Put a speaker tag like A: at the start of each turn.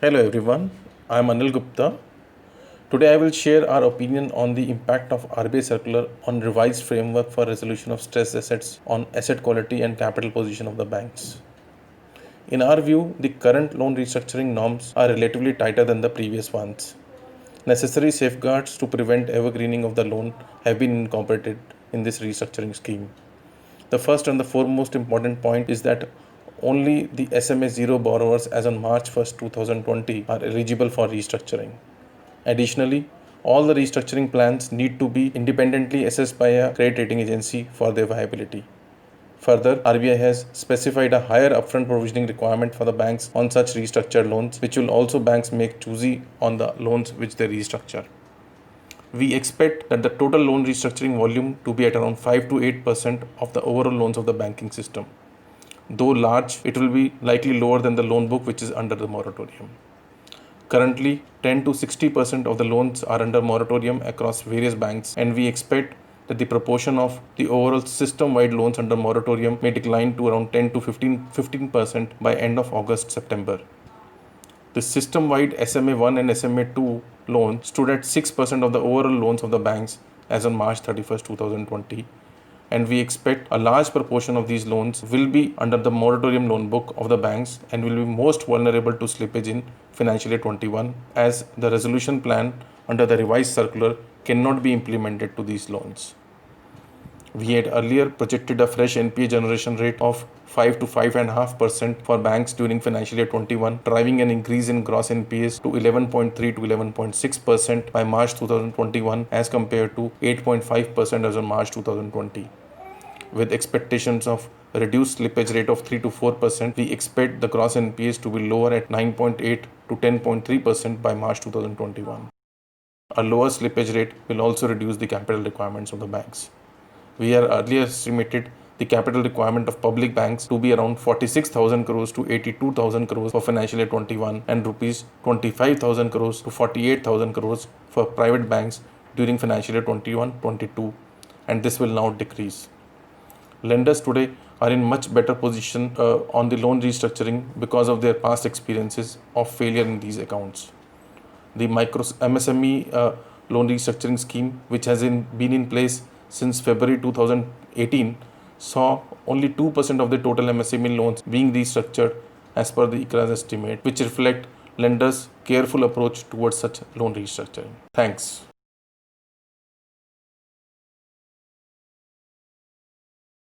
A: Hello everyone, I am Anil Gupta. Today I will share our opinion on the impact of RBI circular on revised framework for resolution of stressed assets on asset quality and capital position of the banks. In our view, the current loan restructuring norms are relatively tighter than the previous ones. Necessary safeguards to prevent evergreening of the loan have been incorporated in this restructuring scheme. The first and the foremost important point is that only the SMA 0 borrowers as on March 1st, 2020 are eligible for restructuring. Additionally, all the restructuring plans need to be independently assessed by a credit rating agency for their viability. Further, RBI has specified a higher upfront provisioning requirement for the banks on such restructured loans, which will also banks make choosy on the loans which they restructure. We expect that the total loan restructuring volume to be at around 5 to 8% of the overall loans of the banking system. Though large, it will be likely lower than the loan book which is under the moratorium. Currently, 10 to 60% of the loans are under moratorium across various banks, and we expect that the proportion of the overall system-wide loans under moratorium may decline to around 10 to 15% by end of August-September. The system-wide SMA-1 and SMA-2 loans stood at 6% of the overall loans of the banks as on March 31st, 2020, and we expect a large proportion of these loans will be under the moratorium loan book of the banks and will be most vulnerable to slippage in financial year 21, as the resolution plan under the revised circular cannot be implemented to these loans. We had earlier projected a fresh NPA generation rate of 5 to 5.5% for banks during financial year 21, driving an increase in gross NPAs to 11.3 to 11.6% by March 2021 as compared to 8.5% as of March 2020. With expectations of a reduced slippage rate of 3 to 4%, we expect the gross NPAs to be lower at 9.8 to 10.3% by March 2021. A lower slippage rate will also reduce the capital requirements of the banks. We had earlier estimated the capital requirement of public banks to be around 46,000 crores to 82,000 crores for financial year 21 and rupees 25,000 crores to 48,000 crores for private banks during financial year 21-22, and this will now decrease. Lenders today are in much better position on the loan restructuring because of their past experiences of failure in these accounts. The MSME loan restructuring scheme, which has been in place since February 2018, saw only 2% of the total MSME loans being restructured as per the ICRA's estimate, which reflect lenders' careful approach towards such loan restructuring. Thanks.